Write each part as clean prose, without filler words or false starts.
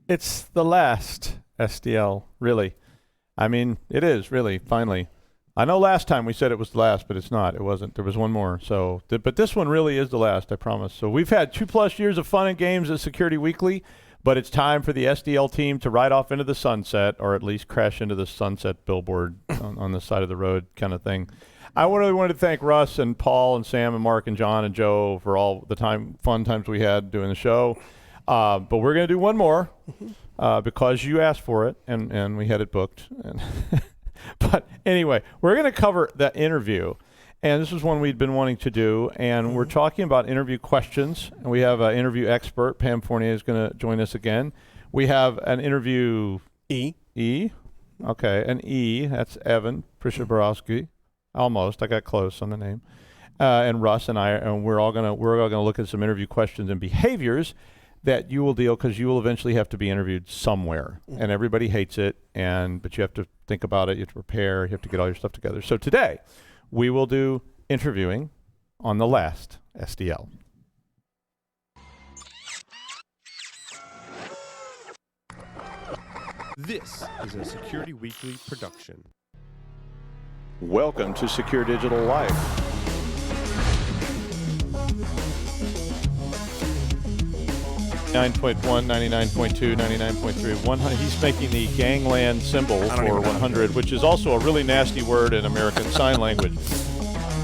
It's the last SDL, really. I mean, it is, really, finally. I know last time we said it was the last, but it's not. It wasn't. There was one more. So, but this one really is the last, I promise. So we've had 2+ years of fun and games at Security Weekly, but it's time for the SDL team to ride off into the sunset, or at least crash into the sunset billboard on the side of the road kind of thing. I really wanted to thank Russ and Paul and Sam and Mark and John and Joe for all the fun times we had doing the show. But we're going to do one more because you asked for it, and we had it booked. But anyway, we're going to cover the interview. And this is one we'd been wanting to do. And we're talking about interview questions. And we have an interview expert. Pam Fournier is going to join us again. We have an interview E. Okay, an E. That's Evan Prishaborowski. Almost. I got close on the name. And Russ and I, and we're all gonna look at some interview questions and behaviors that you will deal, because you will eventually have to be interviewed somewhere, and everybody hates it. But you have to think about it. You have to prepare. You have to get all your stuff together. So today, we will do interviewing on the last SDL. This is a Security Weekly production. Welcome to Secure Digital Life. .1, 99.2, 99.3, he's making the gangland symbol for 100, which is also a really nasty word in American Sign Language.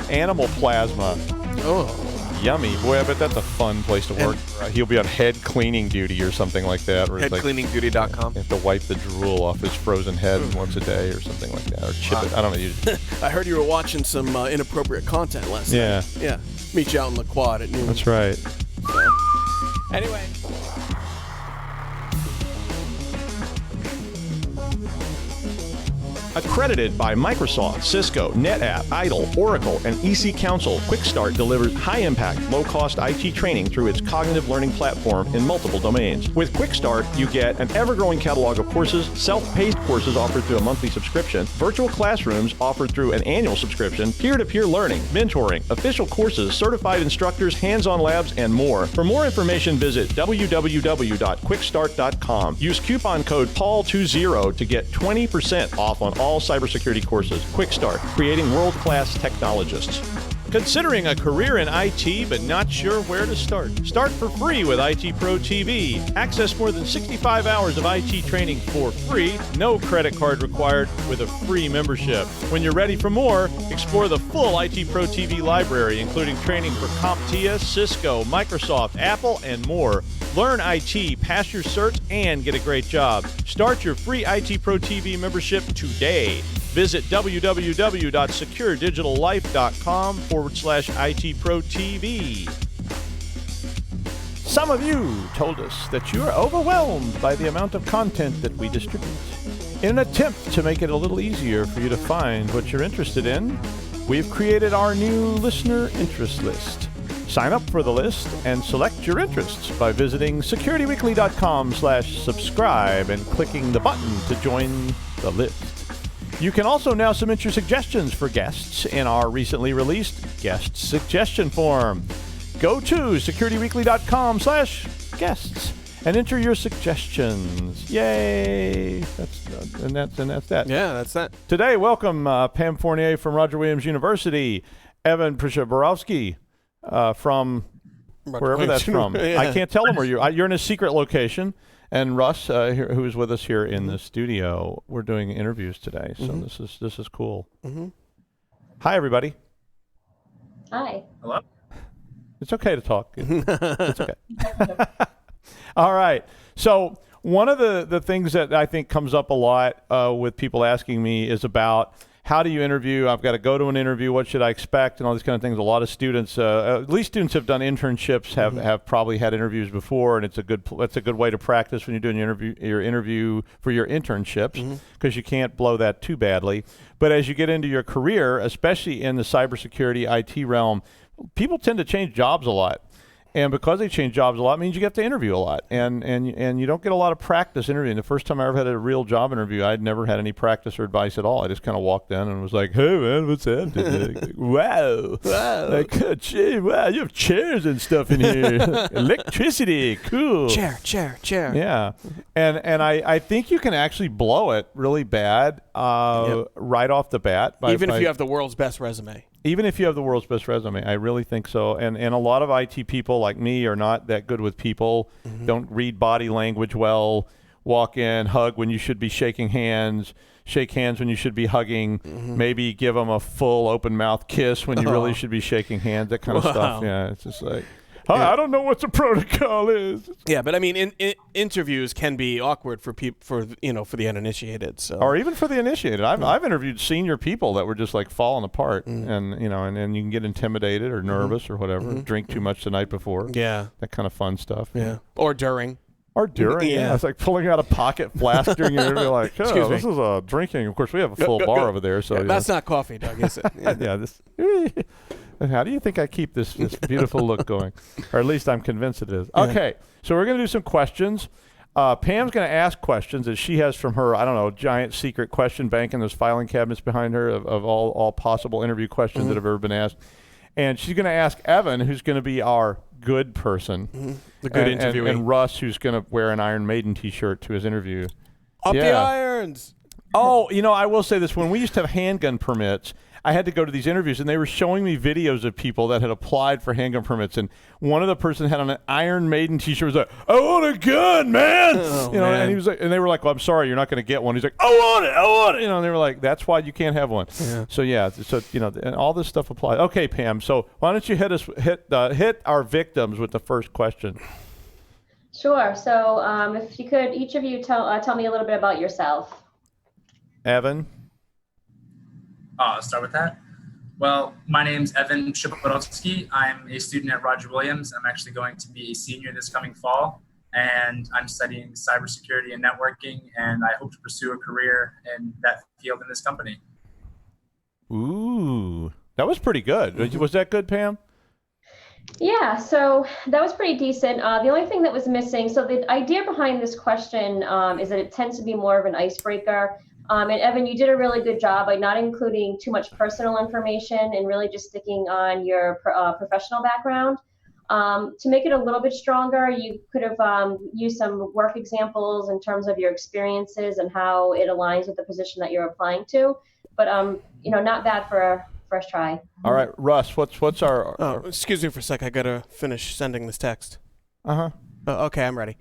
Animal plasma. Oh. Yummy. Boy, I bet that's a fun place to work. He'll be on head cleaning duty or something like that. Headcleaningduty.com. You have to wipe the drool off his frozen head once a day or something like that. Or chip it. I don't know. I heard you were watching some inappropriate content last night. Yeah. Meet you out in the quad at noon. That's right. So. Anyway. Accredited by Microsoft, Cisco, NetApp, IDLE, Oracle, and EC Council, QuickStart delivers high-impact, low-cost IT training through its cognitive learning platform in multiple domains. With QuickStart, you get an ever-growing catalog of courses, self-paced courses offered through a monthly subscription, virtual classrooms offered through an annual subscription, peer-to-peer learning, mentoring, official courses, certified instructors, hands-on labs, and more. For more information, visit www.quickstart.com. Use coupon code PAUL20 to get 20% off on all cybersecurity courses. QuickStart, creating world-class technologists. Considering a career in IT but not sure where to start? Start for free with IT Pro TV. Access more than 65 hours of IT training for free, no credit card required, with a free membership. When you're ready for more, explore the full IT Pro TV library, including training for CompTIA, Cisco, Microsoft, Apple, and more. Learn IT, pass your certs, and get a great job. Start your free IT Pro TV membership today. Visit www.securedigitallife.com/IT Pro TV. Some of you told us that you are overwhelmed by the amount of content that we distribute. In an attempt to make it a little easier for you to find what you're interested in, we've created our new listener interest list. Sign up for the list and select your interests by visiting securityweekly.com/subscribe and clicking the button to join the list. You can also now submit your suggestions for guests in our recently released guest suggestion form. Go to securityweekly.com/guests and enter your suggestions. Yay! That's that. Yeah, that's that. Today, welcome Pam Fournier from Roger Williams University, Evan Prishaborowski from wherever that's from. Yeah. I can't tell them where you're in a secret location. And Russ, who is with us here in the studio, we're doing interviews today, so this is cool. Hi, everybody. Hi. Hello. It's okay to talk. It's okay. All right. So one of the things that I think comes up a lot with people asking me is about how do you interview? I've got to go to an interview. What should I expect? And all these kind of things. A lot of students, at least students have done internships, have probably had interviews before, and it's a good way to practice when you're doing your interview for your internships, because you can't blow that too badly. But as you get into your career, especially in the cybersecurity IT realm, people tend to change jobs a lot. And because they change jobs a lot, means you have to interview a lot, and you don't get a lot of practice interviewing. The first time I ever had a real job interview, I'd never had any practice or advice at all. I just kind of walked in and was like, "Hey man, what's that? Wow, like, gee, wow, you have chairs and stuff in here, electricity, cool, chair." Yeah, and I think you can actually blow it really bad right off the bat. Even if you have the world's best resume. Even if you have the world's best resume, I really think so. And a lot of IT people like me are not that good with people, don't read body language well, walk in, hug when you should be shaking hands, shake hands when you should be hugging, maybe give them a full open mouth kiss when you really should be shaking hands, that kind of stuff. Yeah, it's just like, I don't know what the protocol is. Yeah, but I mean, interviews can be awkward for people, for the uninitiated. So, or even for the initiated. I've interviewed senior people that were just like falling apart, and you can get intimidated or nervous or whatever. Drink too much the night before. Yeah, that kind of fun stuff. Yeah, or during. Yeah. It's like pulling out a pocket flask during your interview, like, Excuse me. This is drinking. Of course, we have a full bar over there, so that's not coffee, Doug, is it? Yeah. This. How do you think I keep this beautiful look going? Or at least I'm convinced it is. Okay, so we're going to do some questions. Pam's going to ask questions that she has from her, I don't know, giant secret question bank in those filing cabinets behind her of all possible interview questions that have ever been asked. And she's going to ask Evan, who's going to be our good person. The good interviewee. And Russ, who's going to wear an Iron Maiden T-shirt to his interview. Up the irons! Oh, I will say this. When we used to have handgun permits, I had to go to these interviews, and they were showing me videos of people that had applied for handgun permits, and one of the person had on an Iron Maiden T-shirt, was like, "I want a gun, man!" Man. And he was like, and they were like, "Well, I'm sorry, you're not going to get one." He's like, I want it. And they were like, "That's why you can't have one." Yeah. So and all this stuff applies. Okay, Pam. So why don't you hit our victims with the first question? Sure. So if you could, each of you tell me a little bit about yourself. Evan. I'll start with that. Well, my name's Evan Shaborovsky. I'm a student at Roger Williams. I'm actually going to be a senior this coming fall, and I'm studying cybersecurity and networking, and I hope to pursue a career in that field in this company. Ooh, that was pretty good. Was that good, Pam? Yeah, so that was pretty decent. The only thing that was missing, so the idea behind this question is that it tends to be more of an icebreaker. And Evan, you did a really good job by not including too much personal information and really just sticking on your professional background. To make it a little bit stronger, you could have used some work examples in terms of your experiences and how it aligns with the position that you're applying to. But not bad for a first try. All right, Russ, what's our? Excuse me for a sec. I gotta finish sending this text. Okay, I'm ready.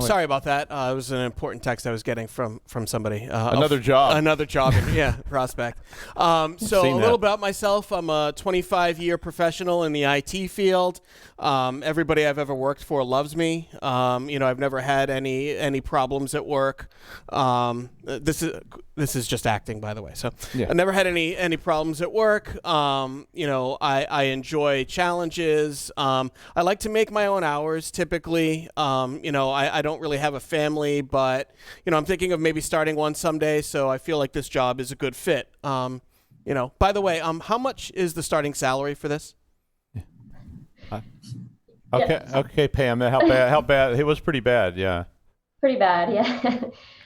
Sorry about that. It was an important text I was getting from somebody. Another job. Another job, prospect. So a little about myself. I'm a 25-year professional in the IT field. Everybody I've ever worked for loves me. I've never had any problems at work. This is just acting, by the way. So I never had any problems at work. I enjoy challenges. I like to make my own hours typically. I don't really have a family, but I'm thinking of maybe starting one someday. So I feel like this job is a good fit. By the way, how much is the starting salary for this? Okay, Pam. How bad? It was pretty bad. Yeah. Pretty bad. Yeah.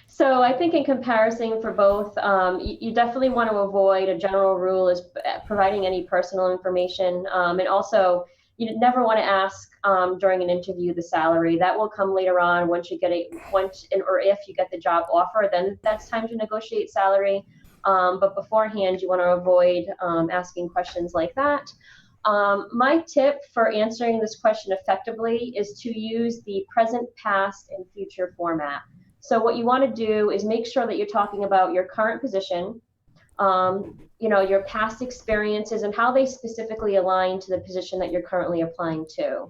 So I think in comparison for both, you definitely want to avoid a general rule is providing any personal information, and also you never want to ask during an interview the salary. That will come later on once you get or if you get the job offer, then that's time to negotiate salary. But beforehand, you want to avoid asking questions like that. My tip for answering this question effectively is to use the present, past, and future format. So what you want to do is make sure that you're talking about your current position, your past experiences, and how they specifically align to the position that you're currely applying to.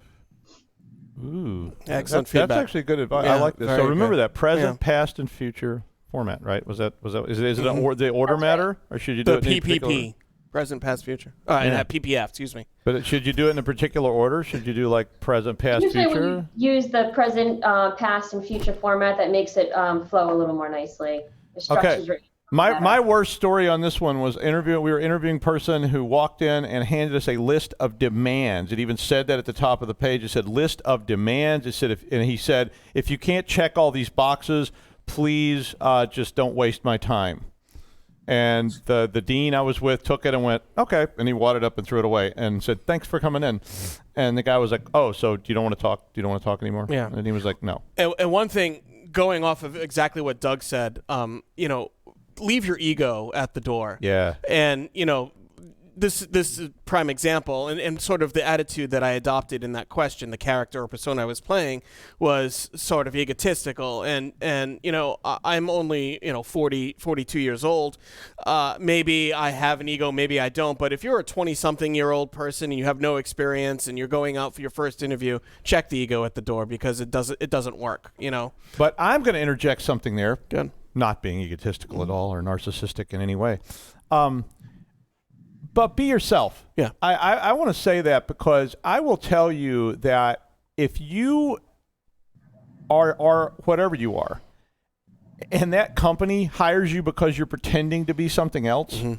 Ooh, excellent feedback. That's actually good advice. I like this. So remember that present, past, and future format, right? Is it the order matter, or should you do it in PPP? Present, past, future. And that PPF, excuse me. But should you do it in a particular order? Should you do like present, past, Usually future? When you use the present, past, and future format, that makes it flow a little more nicely. The structure's written My worst story on this one was we were interviewing a person who walked in and handed us a list of demands. It even said that at the top of the page. It said list of demands. It said and he said, if you can't check all these boxes, please just don't waste my time. And the dean I was with took it and went, okay, and he wadded up and threw it away and said, thanks for coming in. And the guy was like, oh, so you don't want to talk? You don't want to talk anymore? Yeah. And he was like, no. And one thing, going off of exactly what Doug said, leave your ego at the door. Yeah. And, this is a prime example, and sort of the attitude that I adopted in that question, the character or persona I was playing, was sort of egotistical. And I'm only, 42 years old. Maybe I have an ego, maybe I don't. But if you're a 20-something-year-old person and you have no experience and you're going out for your first interview, check the ego at the door, because it doesn't work, But I'm going to interject something there. Good. Not being egotistical at all or narcissistic in any way. But be yourself. Yeah. I want to say that because I will tell you that if you are whatever you are, and that company hires you because you're pretending to be something else, mm-hmm.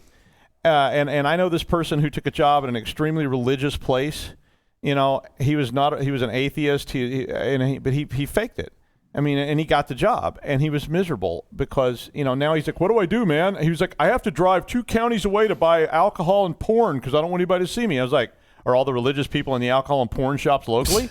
And I know this person who took a job in an extremely religious place. He was an atheist, but he faked it. I mean, and he got the job, and he was miserable because, now he's like, what do I do, man? He was like, I have to drive 2 counties away to buy alcohol and porn because I don't want anybody to see me. I was like, are all the religious people in the alcohol and porn shops locally? And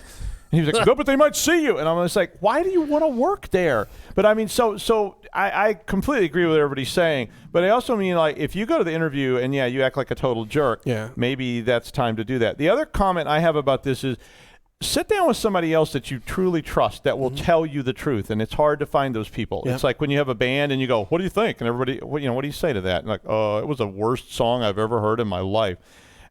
he was like, no, but they might see you. And I'm just like, why do you want to work there? But I mean, so I completely agree with what everybody's saying. But I also mean, like, if you go to the interview and, you act like a total jerk, maybe that's time to do that. The other comment I have about this is, sit down with somebody else that you truly trust that will tell you the truth, and it's hard to find those people. It's like when you have a band and you go, what do you think? And everybody, what do you say to that? And like, oh, it was the worst song I've ever heard in my life.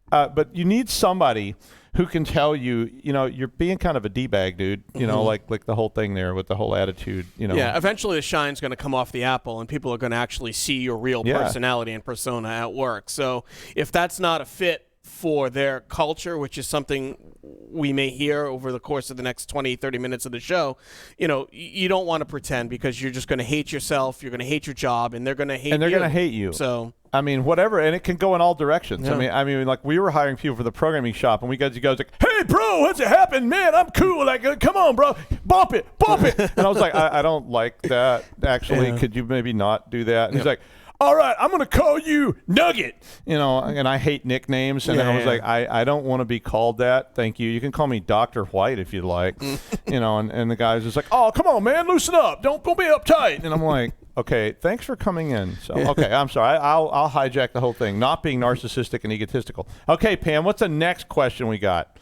But you need somebody who can tell you, you're being kind of a D-bag, dude, like the whole thing there with the whole attitude, Yeah, eventually the shine's going to come off the apple, and people are going to actually see your real personality and persona at work. So if that's not a fit for their culture, which is something we may hear over the course of the next 20, 30 minutes of the show, you don't want to pretend, because you're just going to hate yourself, you're going to hate your job, and they're going to hate you. And they're going to hate you. So, I mean, whatever, and it can go in all directions. Yeah. I mean, like, we were hiring people for the programming shop, and you guys like, hey, bro, what's it happen? Man, I'm cool. Like, come on, bro, bump it. And I was like, I don't like that, actually. Could you maybe not do that? And he's like, all right, I'm going to call you Nugget, and I hate nicknames. And then I was like, I don't want to be called that. Thank you. You can call me Dr. White if you'd like, and the guy's just like, oh, come on, man, loosen up. Don't be uptight. And I'm like, okay, thanks for coming in. So, okay, I'm sorry. I'll hijack the whole thing, not being narcissistic and egotistical. Okay, Pam, what's the next question we got?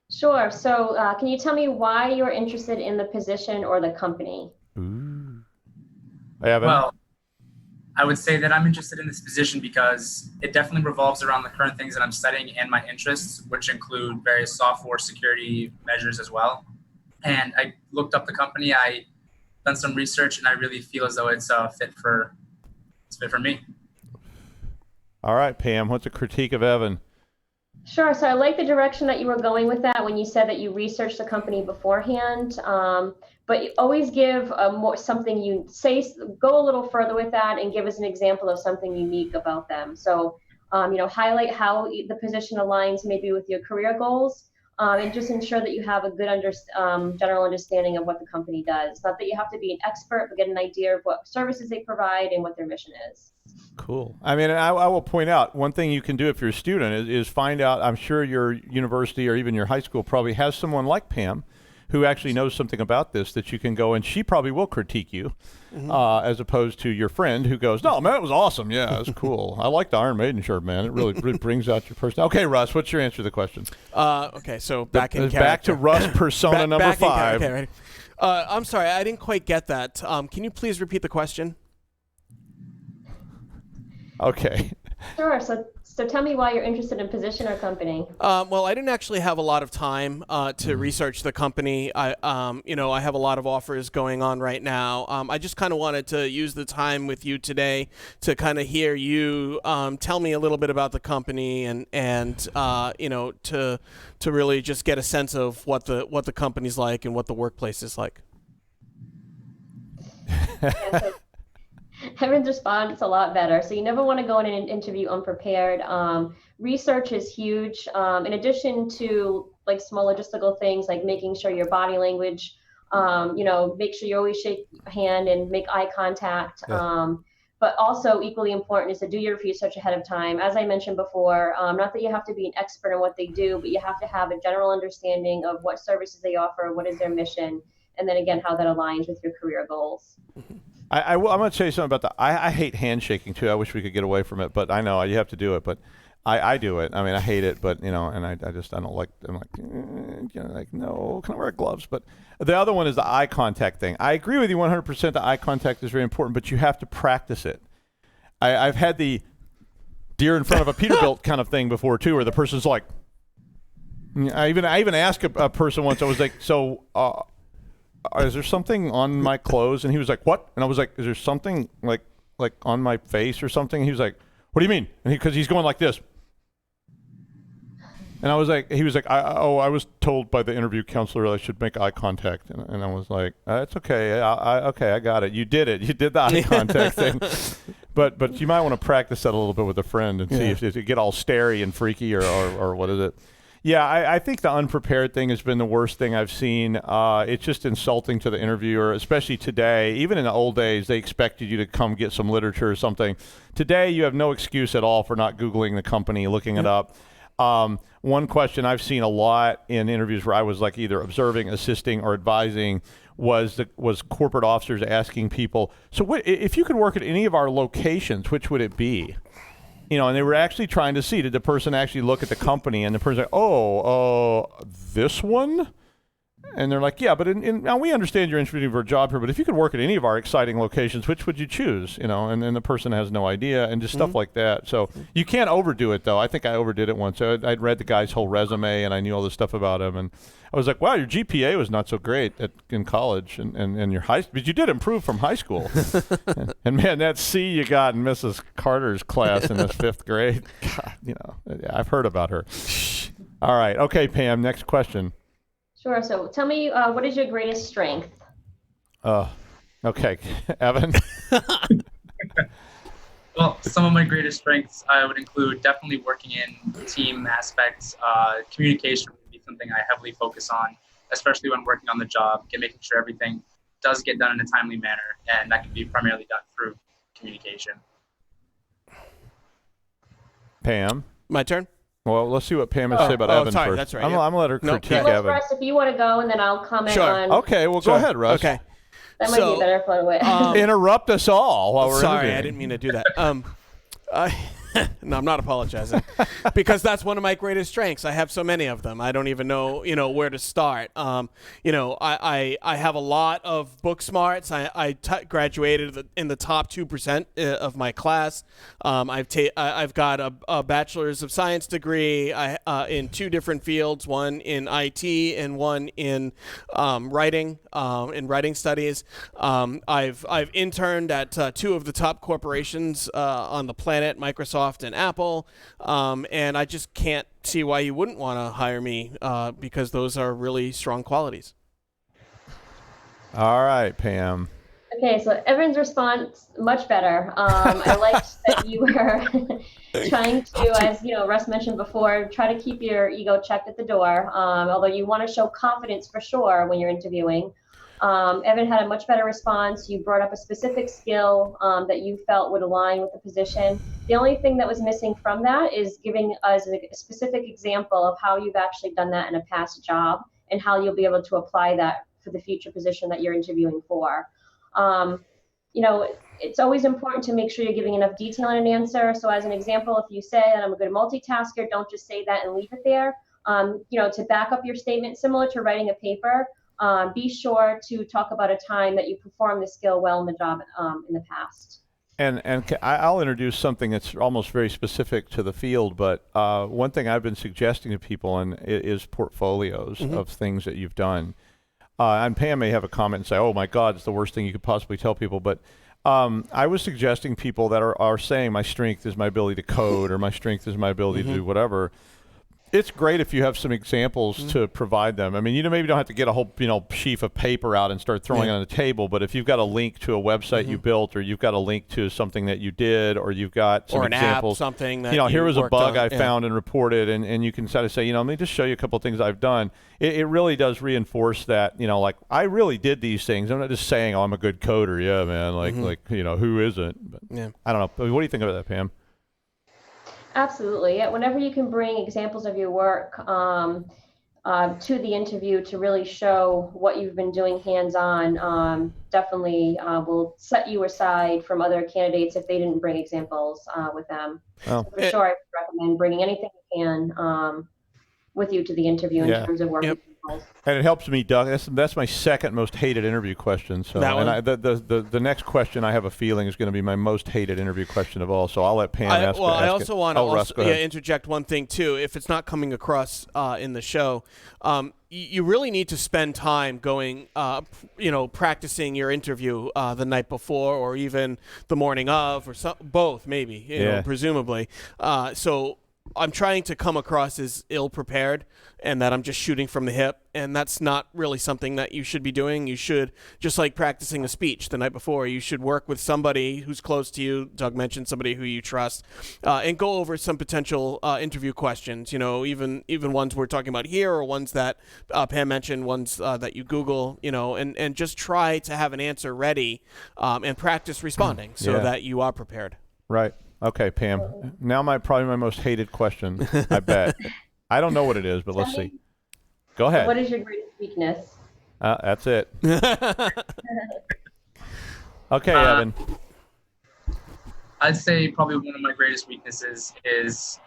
Sure. So can you tell me why you're interested in the position or the company? Ooh. Evan? Well, I would say that I'm interested in this position because it definitely revolves around the current things that I'm studying and my interests, which include various software security measures as well. And I looked up the company, I done some research, and I really feel as though it's fit for me. All right, Pam, what's a critique of Evan? Sure. So I like the direction that you were going with that when you said that you researched the company beforehand. But you always give something you say, go a little further with that and give us an example of something unique about them. So, highlight how the position aligns maybe with your career goals, and just ensure that you have a good general understanding of what the company does. Not that you have to be an expert, but get an idea of what services they provide and what their mission is. Cool. I mean, I will point out one thing you can do if you're a student is find out, I'm sure your university or even your high school probably has someone like Pam who actually knows something about this that you can go, and she probably will critique you, as opposed to your friend who goes, no, man, it was awesome. Yeah, it was cool. I like the Iron Maiden shirt, man. It really brings out your personality. Okay, Russ, what's your answer to the question? Okay, so back to Russ persona number 5. Okay, ready. I'm sorry, I didn't quite get that. Can you please repeat the question? Okay. Sure. So tell me why you're interested in position or company. Well, I didn't actually have a lot of time to research the company. I have a lot of offers going on right now. I just kind of wanted to use the time with you today to kind of hear you tell me a little bit about the company and to really just get a sense of what the company's like and what the workplace is like. Yeah, so Evan's response a lot better. So you never want to go in an interview unprepared. Research is huge. In addition to like small logistical things like making sure your body language, make sure you always shake your hand and make eye contact. Yeah. But also equally important is to do your research ahead of time. As I mentioned before, not that you have to be an expert in what they do, but you have to have a general understanding of what services they offer, what is their mission, and then again, how that aligns with your career goals. I'm going to tell you something about that. I hate handshaking too. I wish we could get away from it, but I know you have to do it. But I do it. I mean, I hate it, but and I don't like. I'm like, no, can I wear gloves? But the other one is the eye contact thing. I agree with you 100%. The eye contact is very important, but you have to practice it. I've had the deer in front of a Peterbilt kind of thing before too, where the person's like, I even asked a person once. I was like, so. Is there something on my clothes? And he was like, what? And I was like, is there something like on my face or something? And he was like, what do you mean? And because he's going like this. And I was like, he was like, I was told by the interview counselor I should make eye contact. And I was like, it's okay. Okay, I got it. You did it. You did the eye contact thing. But you might want to practice that a little bit with a friend and see if you get all starey and freaky or what is it? Yeah, I think the unprepared thing has been the worst thing I've seen. It's just insulting to the interviewer, especially today. Even in the old days, they expected you to come get some literature or something. Today, you have no excuse at all for not Googling the company, looking it up. One question I've seen a lot in interviews where I was like either observing, assisting, or advising was corporate officers asking people, so if you could work at any of our locations, which would it be? And they were actually trying to see, did the person actually look at the company? And the person's like, this one? And they're like, yeah, but now we understand you're interviewing for a job here, but if you could work at any of our exciting locations, which would you choose? And then the person has no idea and just stuff like that. So you can't overdo it, though. I think I overdid it once. I'd read the guy's whole resume, and I knew all this stuff about him. And I was like, wow, your GPA was not so great in college and your but you did improve from high school. and man, that C you got in Mrs. Carter's class in this 5th grade, God, I've heard about her. All right. Okay, Pam, next question. Sure. So tell me, what is your greatest strength? Okay. Evan? Well, some of my greatest strengths I would include definitely working in team aspects. Communication would be something I heavily focus on, especially when working on the job, making sure everything does get done in a timely manner, and that can be primarily done through communication. Pam? My turn? Well, let's see what Pam has to say about Evan sorry, first. that's right. I'm going to let her critique Evan. Russ, if you want to go, and then I'll comment on. Okay, well, go ahead, Russ. Okay. That might be a better fun way. Interrupt us all while we're Sorry, interviewing. I didn't mean to do that. No, I'm not apologizing because that's one of my greatest strengths. I have so many of them. I don't even know, where to start. I have a lot of book smarts. I graduated in the top 2% of my class. I've got a bachelor's of science degree in 2 different fields, one in IT and one in writing studies. I've interned at 2 of the top corporations on the planet, Microsoft and Apple, and I just can't see why you wouldn't want to hire me because those are really strong qualities. All right, Pam. Okay, so Evan's response, much better. I liked that you were trying to, as Russ mentioned before, try to keep your ego checked at the door, although you want to show confidence for sure when you're interviewing. Evan had a much better response. You brought up a specific skill that you felt would align with the position. The only thing that was missing from that is giving us a specific example of how you've actually done that in a past job and how you'll be able to apply that for the future position that you're interviewing for. It's always important to make sure you're giving enough detail in an answer. So as an example, if you say that I'm a good multitasker, don't just say that and leave it there. To back up your statement, similar to writing a paper, be sure to talk about a time that you performed the skill well in the job in the past. And I'll introduce something that's almost very specific to the field, but one thing I've been suggesting to people is portfolios of things that you've done. And Pam may have a comment and say, oh my God, it's the worst thing you could possibly tell people. But I was suggesting people that are saying my strength is my ability to code or my strength is my ability to do whatever. It's great if you have some examples to provide them. I mean, you maybe don't have to get a whole, sheaf of paper out and start throwing it on the table, but if you've got a link to a website you built, or you've got a link to something that you did, or you've got some or an examples, app, something that here was a bug I on. found and reported, and you can sort of say, let me just show you a couple of things I've done. It really does reinforce that, like I really did these things. I'm not just saying, I'm a good coder. Yeah, man. Like who isn't? But I don't know. What do you think about that, Pam? Absolutely. Yeah. Whenever you can bring examples of your work to the interview to really show what you've been doing hands-on, definitely will set you aside from other candidates if they didn't bring examples with them. Oh. So for sure, I would recommend bringing anything you can with you to the interview in terms of work examples. And it helps me, Doug. That's my second most hated interview question. So, the next question I have a feeling is going to be my most hated interview question of all. So I'll let Pam ask. Well, I also want to interject one thing too. If it's not coming across in the show, you really need to spend time going, practicing your interview the night before, or even the morning of, or both, maybe. Presumably. So I'm trying to come across as ill-prepared and that I'm just shooting from the hip, and that's not really something that you should be doing. You should, just like practicing a speech the night before, you should work with somebody who's close to you. Doug mentioned somebody who you trust, and go over some potential interview questions, even ones we're talking about here, or ones that Pam mentioned, ones that you Google, and just try to have an answer ready and practice responding so that you are prepared. Right. Okay, Pam. Now probably my most hated question, I bet. I don't know what it is, but let's see. Go ahead. What is your greatest weakness? That's it. Okay, Evan. I'd say probably one of my greatest weaknesses is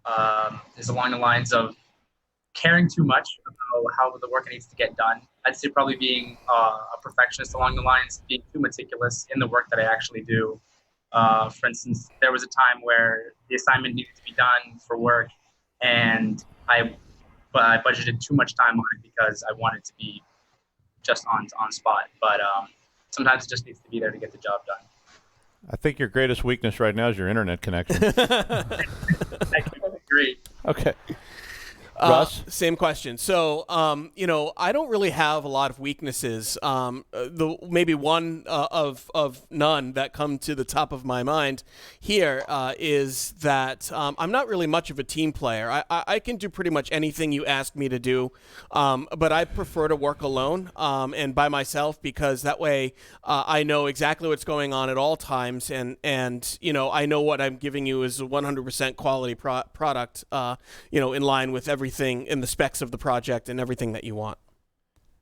along the lines of caring too much about how the work needs to get done. I'd say probably being a perfectionist along the lines, being too meticulous in the work that I actually do. For instance, there was a time where the assignment needed to be done for work, and I budgeted too much time on it because I wanted to be just on spot. But sometimes it just needs to be there to get the job done. I think your greatest weakness right now is your internet connection. I agree. Okay. Russ? Same question. So, I don't really have a lot of weaknesses. Maybe one of none that come to the top of my mind here is that I'm not really much of a team player. I can do pretty much anything you ask me to do, but I prefer to work alone and by myself, because that way I know exactly what's going on at all times, and I know what I'm giving you is a 100% quality product, in line with everything in the specs of the project and everything that you want.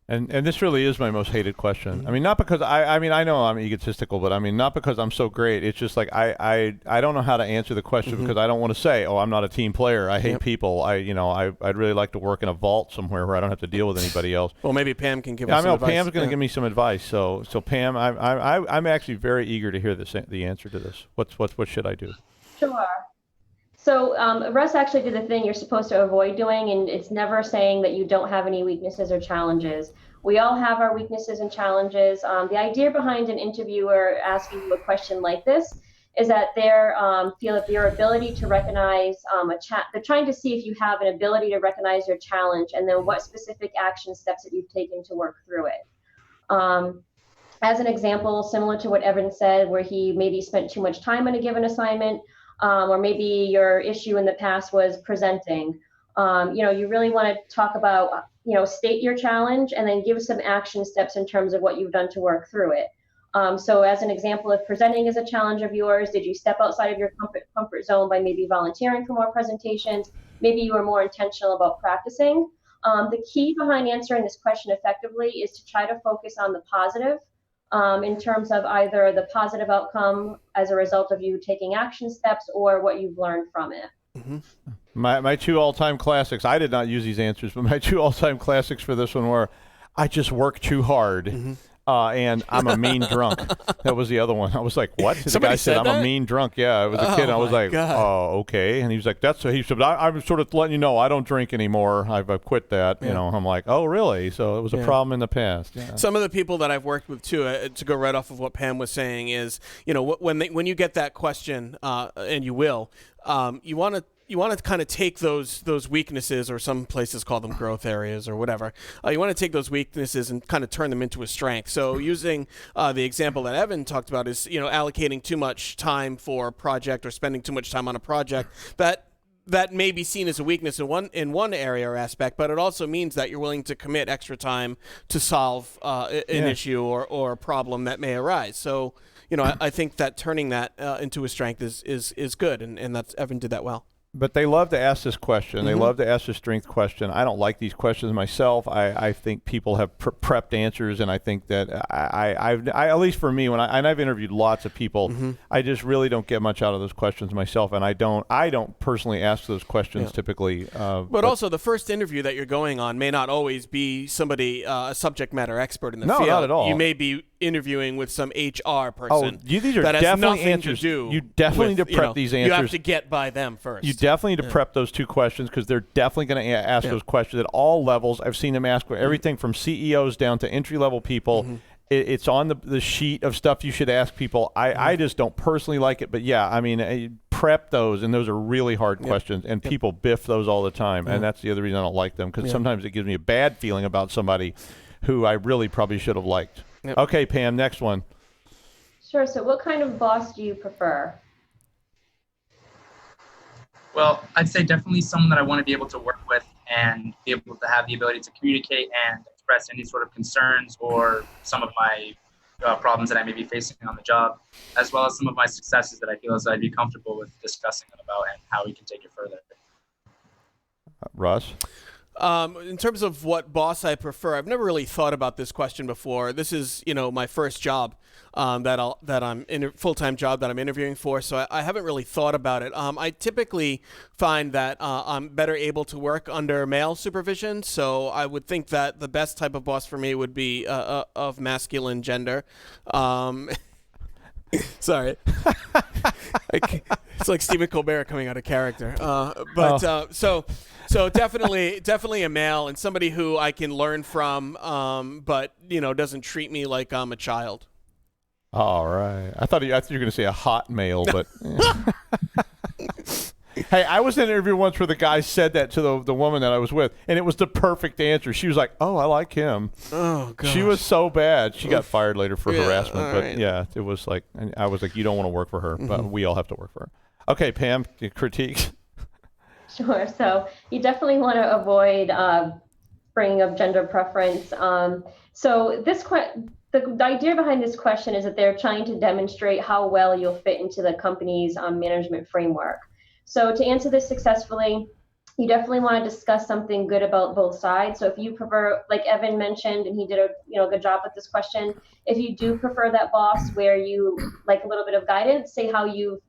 And this really is my most hated question. I mean, not because I know I'm egotistical, but I mean, not because I'm so great. It's just like I don't know how to answer the question because I don't want to say, I'm not a team player. I hate people. I'd really like to work in a vault somewhere where I don't have to deal with anybody else. Well, maybe Pam can give us some advice. Pam's going to give me some advice. So Pam, I'm actually very eager to hear the answer to this. What should I do? Sure. So Russ actually did the thing you're supposed to avoid doing, and it's never saying that you don't have any weaknesses or challenges. We all have our weaknesses and challenges. The idea behind an interviewer asking you a question like this is that they're feel that your ability to recognize they're trying to see if you have an ability to recognize your challenge, and then what specific action steps that you've taken to work through it. As an example, similar to what Evan said, where he maybe spent too much time on a given assignment, or maybe your issue in the past was presenting. You really want to talk about, state your challenge and then give some action steps in terms of what you've done to work through it. So as an example, if presenting is a challenge of yours, did you step outside of your comfort zone by maybe volunteering for more presentations? Maybe you were more intentional about practicing. The key behind answering this question effectively is to try to focus on the positive. In terms of either the positive outcome as a result of you taking action steps or what you've learned from it. Mm-hmm. My two all-time classics, I did not use these answers, but my two all-time classics for this one were, I just work too hard, and I'm a mean drunk. That was the other one. I was like, what? The guy said, I'm a mean drunk. Yeah, I was a kid. I was like, oh, okay. And he was like, he said, I'm sort of letting you know I don't drink anymore. I've quit that. Yeah. I'm like, oh, really? So it was a problem in the past. Yeah. Some of the people that I've worked with too, to go right off of what Pam was saying, is, when you get that question, and you will, you want to to kind of take those weaknesses, or some places call them growth areas or whatever. You want to take those weaknesses and kind of turn them into a strength. So using the example that Evan talked about is, allocating too much time for a project or spending too much time on a project, that may be seen as a weakness in one area or aspect, but it also means that you're willing to commit extra time to solve an issue or a problem that may arise. So, I think that turning that into a strength is good, and that's Evan did that well. But they love to ask this question. They love to ask the strength question. I don't like these questions myself. I think people have prepped answers, and I think that I at least for me, I've interviewed lots of people, I just really don't get much out of those questions myself, and I don't personally ask those questions typically. But also, the first interview that you're going on may not always be somebody, a subject matter expert in the field. No, not at all. You may be interviewing with some HR person. Oh, these are that has definitely nothing answers. To do you definitely with, need to prep these answers. You have to get by them first. You definitely need to prep those two questions, because they're definitely going to ask those questions at all levels. I've seen them ask everything from CEOs down to entry-level people. It's on the sheet of stuff you should ask people. I just don't personally like it, but prep those, and those are really hard questions, and people biff those all the time, and that's the other reason I don't like them, because sometimes it gives me a bad feeling about somebody who I really probably should have liked. Okay, Pam, next one. Sure. So what kind of boss do you prefer? Well, I'd say definitely someone that I want to be able to work with and be able to have the ability to communicate and express any sort of concerns or some of my problems that I may be facing on the job, as well as some of my successes that I feel as I'd be comfortable with discussing about and how we can take it further. Russ? In terms of what boss I prefer, I've never really thought about this question before. This is, my first job that I'm in, full-time job that I'm interviewing for, so I haven't really thought about it. I typically find that I'm better able to work under male supervision, so I would think that the best type of boss for me would be of masculine gender. Sorry. It's like Stephen Colbert coming out of character. So definitely a male, and somebody who I can learn from, but doesn't treat me like I'm a child. All right. I thought you were going to say a hot male, but hey, I was in an interview once where the guy said that to the woman that I was with, and it was the perfect answer. She was like, "Oh, I like him." Oh, gosh. She was so bad. She got fired later for harassment, but right. it was like, and I was like, "You don't want to work for her, but we all have to work for her." Okay, Pam, critique. Sure. So you definitely want to avoid bringing up gender preference. So the idea behind this question is that they're trying to demonstrate how well you'll fit into the company's management framework. So to answer this successfully, you definitely want to discuss something good about both sides. So if you prefer, like Evan mentioned, and he did a good job with this question, if you do prefer that boss where you like a little bit of guidance, say how you've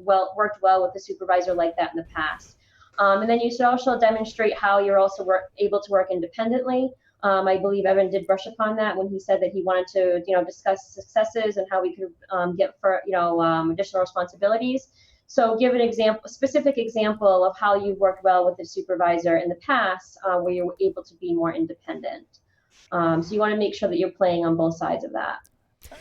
worked well with a supervisor like that in the past. And then you should also demonstrate how you're also able to work independently. I believe Evan did brush upon that when he said that he wanted to, discuss successes and how we could get for, additional responsibilities. So give a specific example of how you've worked well with a supervisor in the past where you're able to be more independent. So you want to make sure that you're playing on both sides of that.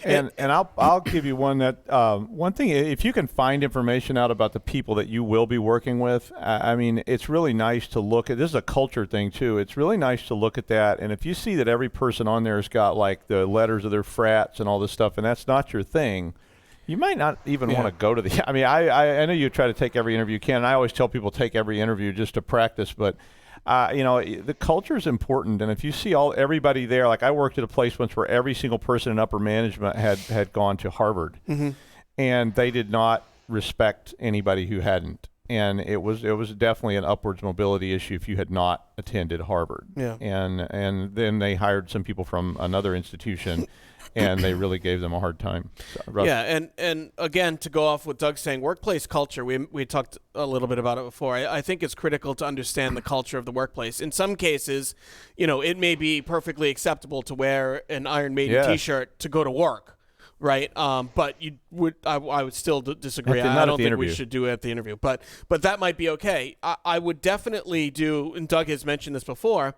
And I'll give you one that one thing, if you can find information out about the people that you will be working with, it's really nice to look at. This is a culture thing too. It's really nice to look at that, and if you see that every person on there has got like the letters of their frats and all this stuff, and that's not your thing, you might not even want to go to the. I know you try to take every interview you can, and I always tell people take every interview just to practice, but. The culture is important, and if you see everybody there, like I worked at a place once where every single person in upper management had gone to Harvard, and they did not respect anybody who hadn't, and it was definitely an upwards mobility issue if you had not attended Harvard. Yeah. And then they hired some people from another institution. And they really gave them a hard time. So, yeah, and again, to go off what Doug's saying, workplace culture, we talked a little bit about it before. I think it's critical to understand the culture of the workplace. In some cases, it may be perfectly acceptable to wear an Iron Maiden T-shirt to go to work, right? But I would still disagree. I don't think we should do it at the interview. But that might be okay. I would definitely do, and Doug has mentioned this before,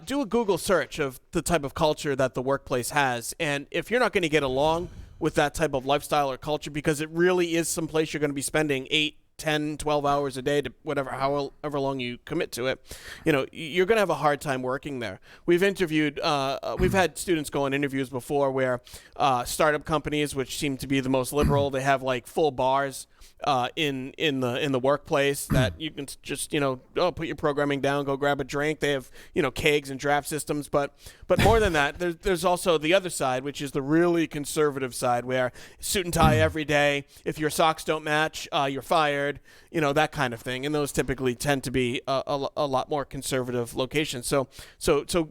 do a Google search of the type of culture that the workplace has. And if you're not going to get along with that type of lifestyle or culture, because it really is someplace you're going to be spending 8, 10, 12 hours a day, to however long you commit to it, you're going to have a hard time working there. We've had students go on interviews before where startup companies, which seem to be the most liberal, they have like full bars in the workplace that you can just put your programming down, go grab a drink. They have kegs and draft systems, but more than that, there's also the other side, which is the really conservative side, where suit and tie every day. If your socks don't match, you're fired. That kind of thing, and those typically tend to be a lot more conservative locations. So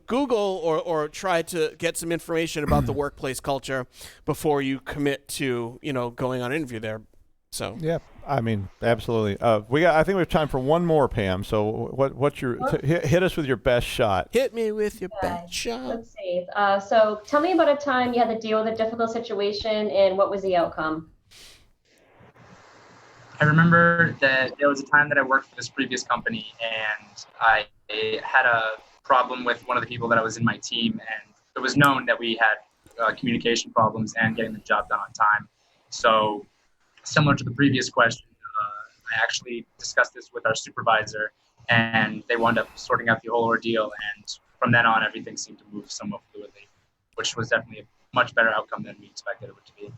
Google or try to get some information about the workplace culture before you commit to going on an interview there. So yeah, I mean, absolutely. I think we have time for one more, Pam. So what's your hit us with your best shot? Hit me with your best shot. Let's see. So tell me about a time you had to deal with a difficult situation, and what was the outcome? I remember that there was a time that I worked for this previous company, and I had a problem with one of the people that I was in my team, and it was known that we had communication problems and getting the job done on time. So similar to the previous question, I actually discussed this with our supervisor, and they wound up sorting out the whole ordeal. And from then on, everything seemed to move somewhat fluidly, which was definitely a much better outcome than we expected it to be.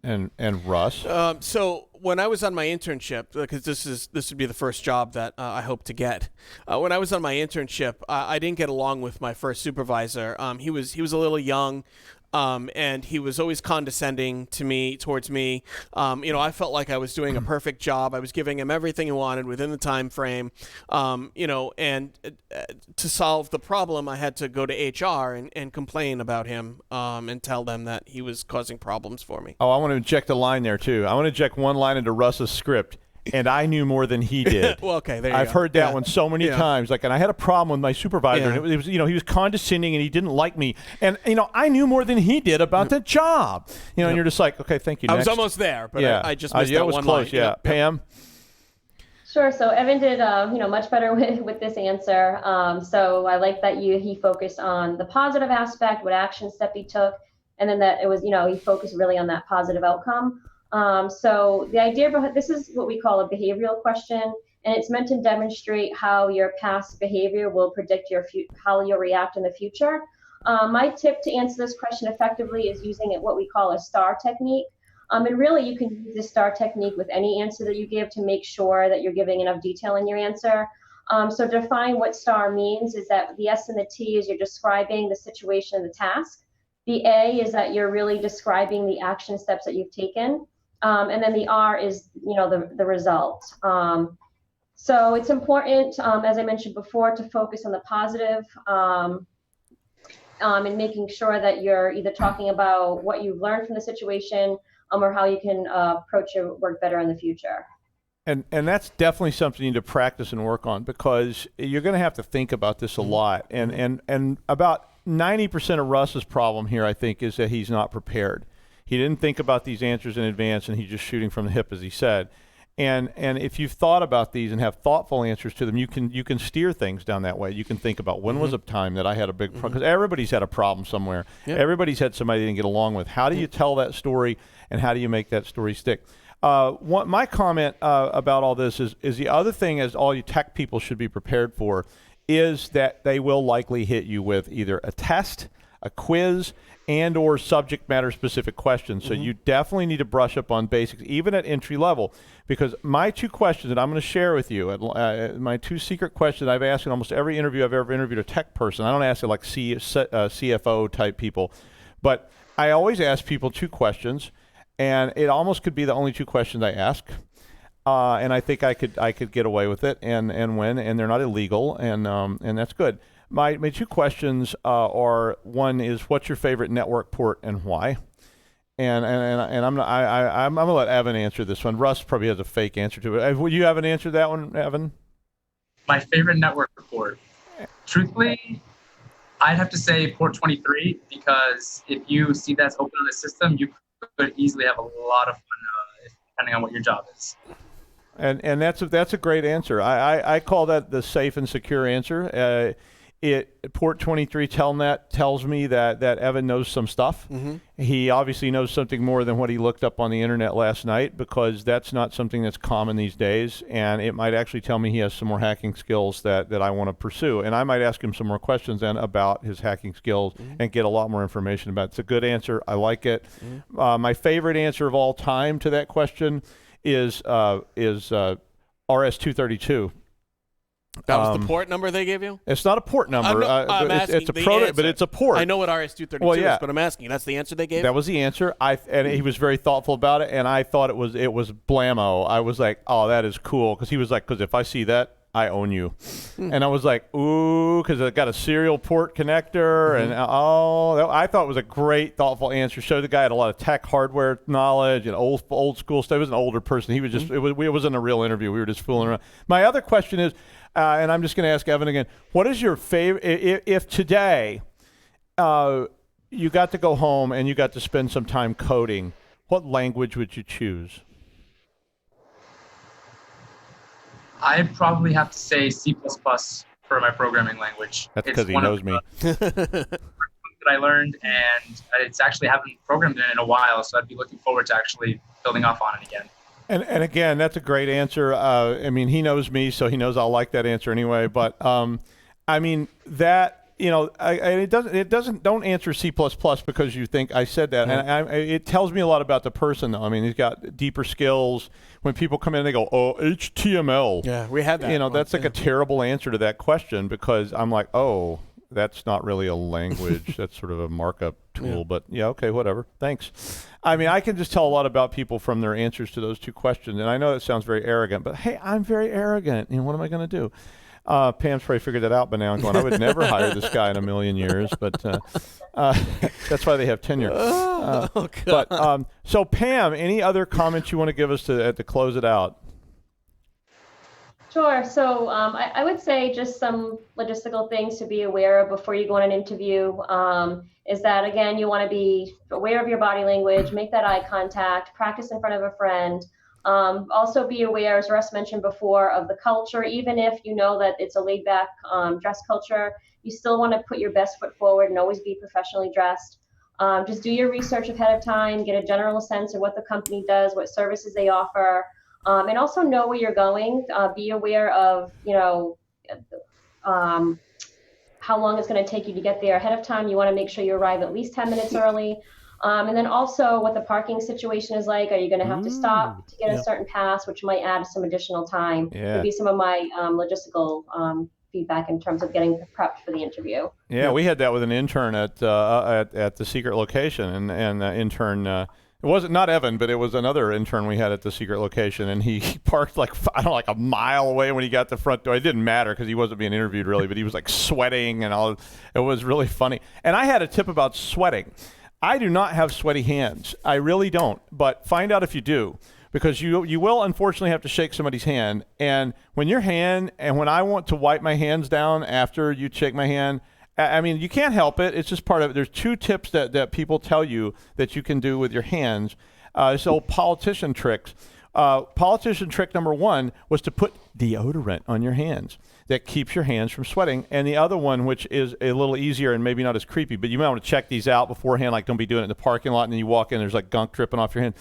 And Russ? So when I was on my internship, because this would be the first job that I hope to get. When I was on my internship, I didn't get along with my first supervisor. He was a little young. And he was always condescending towards me. I felt like I was doing a perfect job. I was giving him everything he wanted within the time frame. And to solve the problem, I had to go to HR and complain about him and tell them that he was causing problems for me. Oh, I want to inject a line there too. I want to inject one line into Russ's script. And I knew more than he did. Well, okay, there you I've go. heard that one so many times. And I had a problem with my supervisor, and it was, he was condescending and he didn't like me. And I knew more than he did about the job. And you're just like, okay, thank you. I Next. was almost there, but I just missed that that was one close. line. Yeah, Pam. Sure. So Evan did, much better with this answer. So I like that he focused on the positive aspect, what action step he took, and then that it was, he focused really on that positive outcome. So the idea behind this is what we call a behavioral question, and it's meant to demonstrate how your past behavior will predict how you'll react in the future. My tip to answer this question effectively is using what we call a STAR technique. And really, you can use the STAR technique with any answer that you give to make sure that you're giving enough detail in your answer. So define what STAR means is that the S and the T is you're describing the situation and the task. The A is that you're really describing the action steps that you've taken. And then the R is, the result. So it's important, as I mentioned before, to focus on the positive and making sure that you're either talking about what you've learned from the situation or how you can approach your work better in the future. And that's definitely something you need to practice and work on, because you're going to have to think about this a lot. And about 90% of Russ's problem here, I think, is that he's not prepared. He didn't think about these answers in advance, and he's just shooting from the hip, as he said. And if you've thought about these and have thoughtful answers to them, you can steer things down that way. You can think about when was a time that I had a big problem, because everybody's had a problem somewhere. Yep. Everybody's had somebody they didn't get along with. How do you tell that story, and how do you make that story stick? My comment about all this is the other thing, as all you tech people should be prepared for, is that they will likely hit you with either a test, a quiz, and or subject matter specific questions. So you definitely need to brush up on basics, even at entry level, because my two questions that I'm going to share with you, my two secret questions I've asked in almost every interview I've ever interviewed a tech person. I don't ask it like CFO type people, but I always ask people two questions, and it almost could be the only two questions I ask. And I think I could get away with it and win, and they're not illegal, and that's good. My two questions are, one is, what's your favorite network port and why? And I'm gonna let Evan answer this one. Russ probably has a fake answer to it. Would you have an answer to that one, Evan? My favorite network port, truthfully, I'd have to say port 23, because if you see that's open on the system, you could easily have a lot of fun depending on what your job is. And that's a great answer. I call that the safe and secure answer. Port 23 Telnet tells me that Evan knows some stuff. Mm-hmm. He obviously knows something more than what he looked up on the internet last night, because that's not something that's common these days, and it might actually tell me he has some more hacking skills that I want to pursue, and I might ask him some more questions then about his hacking skills and get a lot more information about it. It's a good answer. I like it. My favorite answer of all time to that question is RS-232. That was the port number they gave you? It's not a port number. I'm asking it's a but it's a port. I know what RS-232 is, but I'm asking. That's the answer they gave? That was the answer. And he was very thoughtful about it, and I thought it was blammo. I was like, oh, that is cool, because he was like, because if I see that, I own you. And I was like, ooh, because it got a serial port connector, and I thought it was a great, thoughtful answer. Showed the guy had a lot of tech hardware knowledge and old school stuff. He was an older person. He was just, it wasn't a real interview. We were just fooling around. My other question is, and I'm just going to ask Evan again, what is your favorite, if today you got to go home and you got to spend some time coding, what language would you choose? I'd probably have to say C++ for my programming language. That's because he knows me. That I learned, and it's actually haven't programmed in a while, so I'd be looking forward to actually building off on it again. And again, that's a great answer. I mean, he knows me, so he knows I'll like that answer anyway. But I mean, that, you know, don't answer C++ because you think I said that. And it tells me a lot about the person, though. I mean, he's got deeper skills. When people come in, they go, oh, HTML. Yeah, we had that. You know, that's like a terrible answer to that question, because I'm like, oh, that's not really a language. That's sort of a markup tool. Yeah. But yeah, okay, whatever. Thanks. I mean, I can just tell a lot about people from their answers to those two questions. And I know that sounds very arrogant, but hey, I'm very arrogant. You know, what am I going to do? Pam's probably figured that out by now and going, I would never hire this guy in a million years, but that's why they have tenure. But so Pam, any other comments you want to give us to close it out? Sure. So I would say just some logistical things to be aware of before you go on an interview is that, again, you want to be aware of your body language, make that eye contact, practice in front of a friend. Also be aware, as Russ mentioned before, of the culture. Even if you know that it's a laid back dress culture, you still want to put your best foot forward and always be professionally dressed. Just do your research ahead of time, get a general sense of what the company does, what services they offer. And also know where you're going. Be aware of, you know, how long it's going to take you to get there ahead of time. You want to make sure you arrive at least 10 minutes early. And then also what the parking situation is like. Are you going to have to stop to get a certain pass, which might add some additional time? Yeah. Would be some of my logistical feedback in terms of getting prepped for the interview. Yeah, we had that with an intern at the secret location, and the intern. It wasn't not Evan, but it was another intern we had at the secret location, and he parked like a mile away when he got to the front door. It didn't matter because he wasn't being interviewed really, but he was like sweating and all. It was really funny. And I had a tip about sweating. I do not have sweaty hands. I really don't. But find out if you do, because you will unfortunately have to shake somebody's hand. And when when I want to wipe my hands down after you shake my hand, I mean, you can't help it. It's just part of it. There's two tips that people tell you that you can do with your hands. So politician tricks. Politician trick number one was to put deodorant on your hands. That keeps your hands from sweating. And the other one, which is a little easier and maybe not as creepy, but you might want to check these out beforehand, like don't be doing it in the parking lot and then you walk in, there's like gunk dripping off your hand.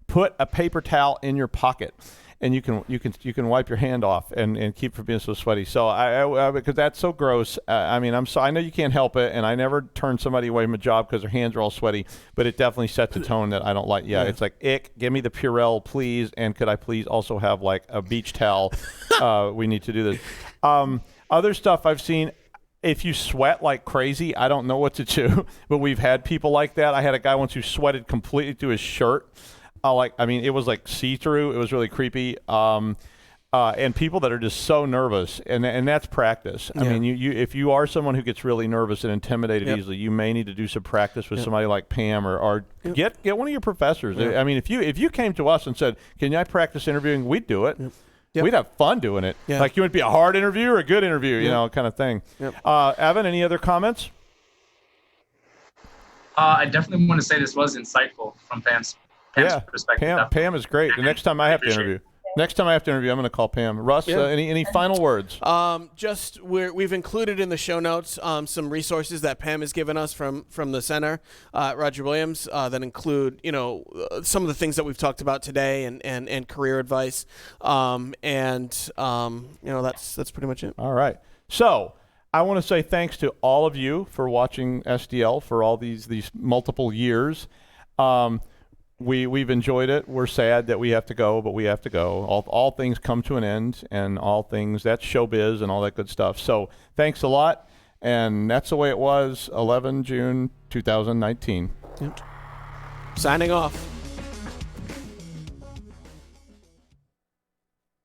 Put a paper towel in your pocket. And you can wipe your hand off and keep from being so sweaty. So I because that's so gross. I mean, I know you can't help it, and I never turn somebody away from a job because their hands are all sweaty. But it definitely sets a tone that I don't like. Yeah, it's like, ick. Give me the Purell, please, and could I please also have like a beach towel? We need to do this. Other stuff I've seen. If you sweat like crazy, I don't know what to do. But we've had people like that. I had a guy once who sweated completely through his shirt. It was like see-through. It was really creepy. And people that are just so nervous, and that's practice. I mean, you if you are someone who gets really nervous and intimidated easily, you may need to do some practice with somebody like Pam or get one of your professors. I mean, if you came to us and said, "Can I practice interviewing?" We'd do it. We'd have fun doing it. Like, you would be a hard interview or a good interview, you know, kind of thing. Evan, any other comments? I definitely want to say this was insightful from Pam's perspective. Pam is great. The next time I have to interview. Next time I have to interview, I'm going to call Pam. Russ, any final words? Just we've included in the show notes some resources that Pam has given us from the center at Roger Williams that include some of the things that we've talked about today and career advice, that's pretty much it. All right. So I want to say thanks to all of you for watching SDL for all these multiple years. We've enjoyed it. We're sad that we have to go, but we have to go. All things come to an end, and all things, that's showbiz and all that good stuff. So thanks a lot, and that's the way it was, 11 June 2019. Signing off.